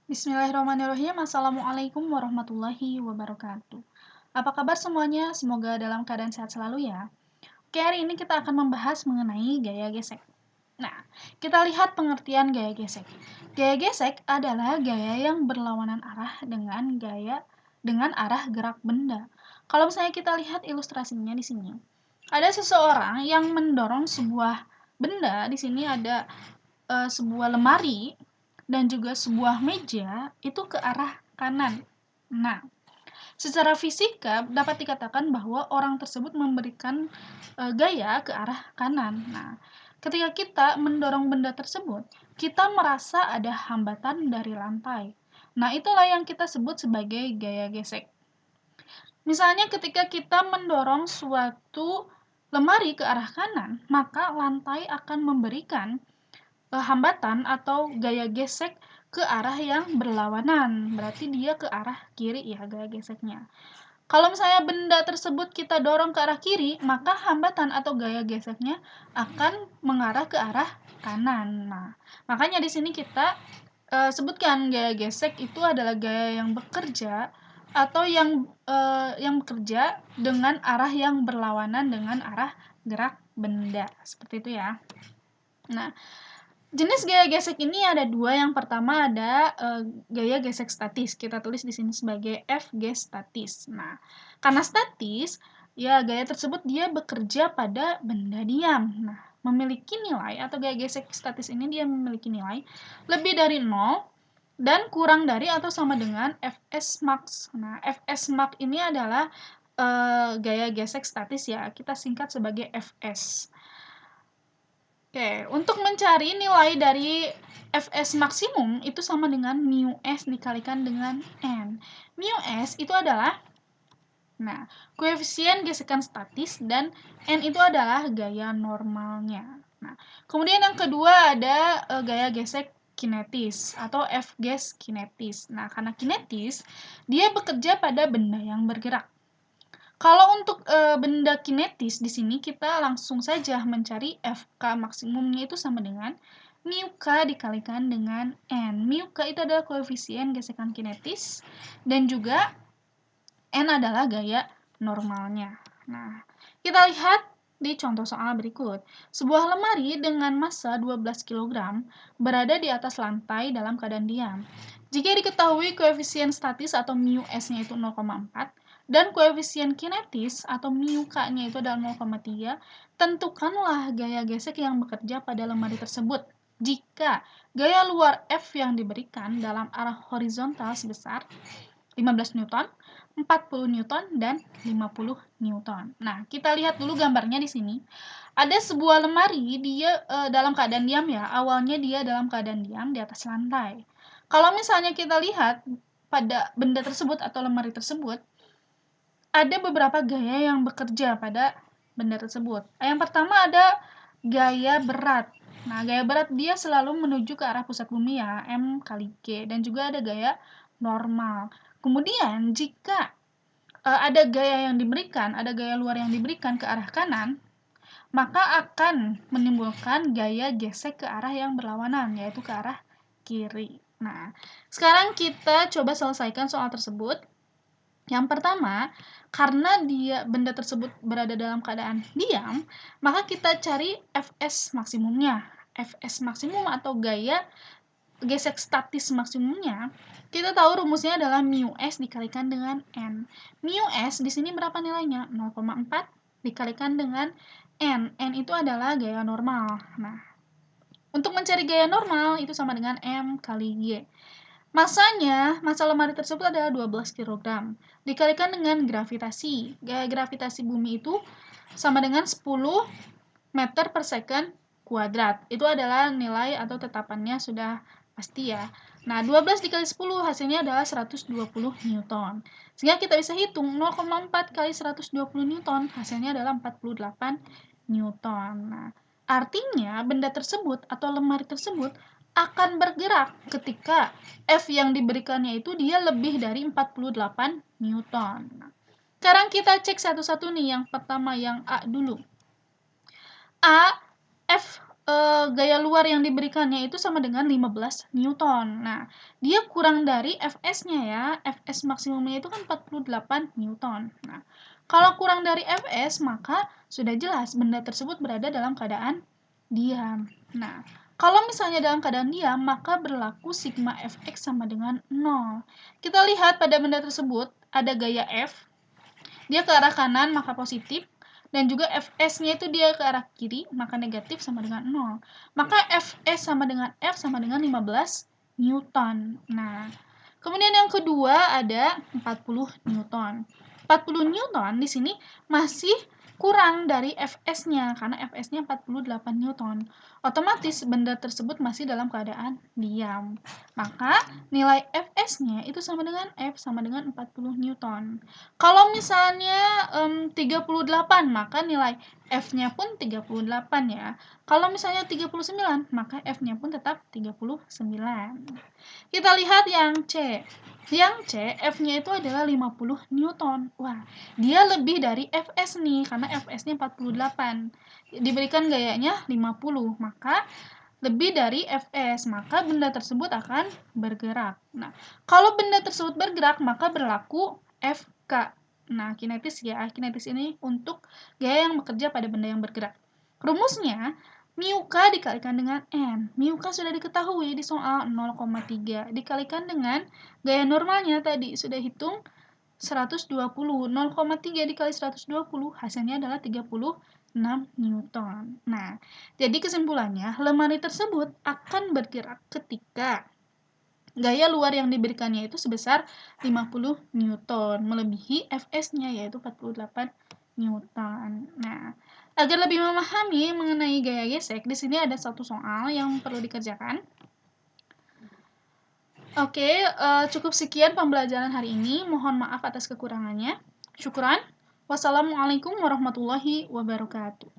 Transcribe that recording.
Bismillahirrahmanirrahim. Assalamualaikum warahmatullahi wabarakatuh. Apa kabar semuanya? Semoga dalam keadaan sehat selalu ya. Oke, hari ini kita akan membahas mengenai gaya gesek. Nah, kita lihat pengertian gaya gesek. Gaya gesek adalah gaya yang berlawanan arah dengan arah gerak benda. Kalau misalnya kita lihat ilustrasinya di sini, ada seseorang yang mendorong sebuah benda. Di sini ada sebuah lemari dan juga sebuah meja itu ke arah kanan. Nah, secara fisika dapat dikatakan bahwa orang tersebut memberikan gaya ke arah kanan. Nah, ketika kita mendorong benda tersebut, kita merasa ada hambatan dari lantai. Nah, itulah yang kita sebut sebagai gaya gesek. Misalnya ketika kita mendorong suatu lemari ke arah kanan, maka lantai akan memberikan hambatan atau gaya gesek ke arah yang berlawanan. Berarti dia ke arah kiri ya gaya geseknya. Kalau misalnya benda tersebut kita dorong ke arah kiri, maka hambatan atau gaya geseknya akan mengarah ke arah kanan. Nah, makanya di sini kita sebutkan gaya gesek itu adalah gaya yang bekerja atau yang bekerja dengan arah yang berlawanan dengan arah gerak benda. Seperti itu ya. Nah, jenis gaya gesek ini ada dua. Yang pertama ada gaya gesek statis. Kita tulis di sini sebagai FG statis. Nah, karena statis, ya gaya tersebut dia bekerja pada benda diam. Nah, memiliki nilai atau gaya gesek statis ini dia memiliki nilai lebih dari 0 dan kurang dari atau sama dengan Fs max. Nah, Fs max ini adalah gaya gesek statis ya. Kita singkat sebagai Fs. Oke, untuk mencari nilai dari Fs maksimum itu sama dengan mu s dikalikan dengan n. Mu s itu adalah koefisien gesekan statis dan n itu adalah gaya normalnya. Nah, kemudian yang kedua ada gaya gesek kinetis atau F-gas kinetis. Nah, karena kinetis dia bekerja pada benda yang bergerak. Kalau untuk benda kinetis di sini kita langsung saja mencari Fk maksimumnya itu sama dengan mu k dikalikan dengan n. Mu k itu adalah koefisien gesekan kinetis dan juga n adalah gaya normalnya. Nah, kita lihat di contoh soal berikut. Sebuah lemari dengan massa 12 kg berada di atas lantai dalam keadaan diam. Jika diketahui koefisien statis atau mu s-nya itu 0,4 dan koefisien kinetis atau mu k-nya itu adalah 0,3, tentukanlah gaya gesek yang bekerja pada lemari tersebut. Jika gaya luar F yang diberikan dalam arah horizontal sebesar 15 Newton, 40 Newton, dan 50 Newton. Nah, kita lihat dulu gambarnya di sini. Ada sebuah lemari, dia dalam keadaan diam ya. Awalnya dia dalam keadaan diam di atas lantai. Kalau misalnya kita lihat pada benda tersebut atau lemari tersebut, ada beberapa gaya yang bekerja pada benda tersebut. Yang pertama ada gaya berat. Nah, gaya berat dia selalu menuju ke arah pusat bumi ya, M kali G. Dan juga ada gaya normal. Kemudian jika ada gaya luar yang diberikan ke arah kanan, maka akan menimbulkan gaya gesek ke arah yang berlawanan, yaitu ke arah kiri. Nah, sekarang kita coba selesaikan soal tersebut. Yang pertama, karena benda tersebut berada dalam keadaan diam, maka kita cari Fs maksimumnya. Fs maksimum atau gaya gesek statis maksimumnya, kita tahu rumusnya adalah mu s dikalikan dengan n. Mu s di sini berapa nilainya? 0,4 dikalikan dengan n. N itu adalah gaya normal. Nah, untuk mencari gaya normal itu sama dengan m kali g. Massa lemari tersebut adalah 12 kg. Dikalikan dengan gravitasi. Gaya gravitasi bumi itu sama dengan 10 meter per second kuadrat. Itu adalah nilai atau tetapannya sudah pasti ya. Nah, 12 dikali 10 hasilnya adalah 120 Newton. Sehingga kita bisa hitung 0,4 kali 120 Newton hasilnya adalah 48 Newton. Nah, artinya benda tersebut atau lemari tersebut akan bergerak ketika F yang diberikannya itu dia lebih dari 48 Newton. Nah, sekarang kita cek satu-satu nih. Yang pertama yang A dulu. A, F gaya luar yang diberikannya itu sama dengan 15 Newton. Nah, dia kurang dari Fs-nya ya. Fs maksimumnya itu kan 48 Newton. Nah, kalau kurang dari Fs, maka sudah jelas benda tersebut berada dalam keadaan diam. Nah, kalau misalnya dalam keadaan diam, maka berlaku sigma Fx sama dengan 0. Kita lihat pada benda tersebut ada gaya F, dia ke arah kanan maka positif, dan juga Fs-nya itu dia ke arah kiri, maka negatif sama dengan 0. Maka Fs sama dengan F sama dengan 15 Newton. Nah, kemudian yang kedua ada 40 Newton. 40 Newton di sini masih kurang dari Fs-nya, karena Fs-nya 48 Newton. Otomatis benda tersebut masih dalam keadaan diam. Maka nilai Fs-nya itu sama dengan F sama dengan 40 Newton. Kalau misalnya 38, maka nilai F-nya pun 38 ya. Kalau misalnya 39, maka F-nya pun tetap 39. Kita lihat yang C. Yang C, F-nya itu adalah 50 Newton. Wah, dia lebih dari Fs nih, karena Fs-nya 48. Diberikan gayanya 50, maka lebih dari Fs, maka benda tersebut akan bergerak. Nah, kalau benda tersebut bergerak, maka berlaku Fk. Nah, kinetis ya, kinetis ini untuk gaya yang bekerja pada benda yang bergerak. Rumusnya, mu k dikalikan dengan n. Mu k sudah diketahui di soal 0,3. Dikalikan dengan gaya normalnya tadi, sudah hitung 120. 0,3 dikali 120, hasilnya adalah 36 Newton. Nah, jadi kesimpulannya, lemari tersebut akan bergerak ketika gaya luar yang diberikannya itu sebesar 50 Newton, melebihi Fs-nya yaitu 48 Newton. Nah, agar lebih memahami mengenai gaya gesek, di sini ada satu soal yang perlu dikerjakan. Oke, cukup sekian pembelajaran hari ini. Mohon maaf atas kekurangannya. Syukran. Wassalamualaikum warahmatullahi wabarakatuh.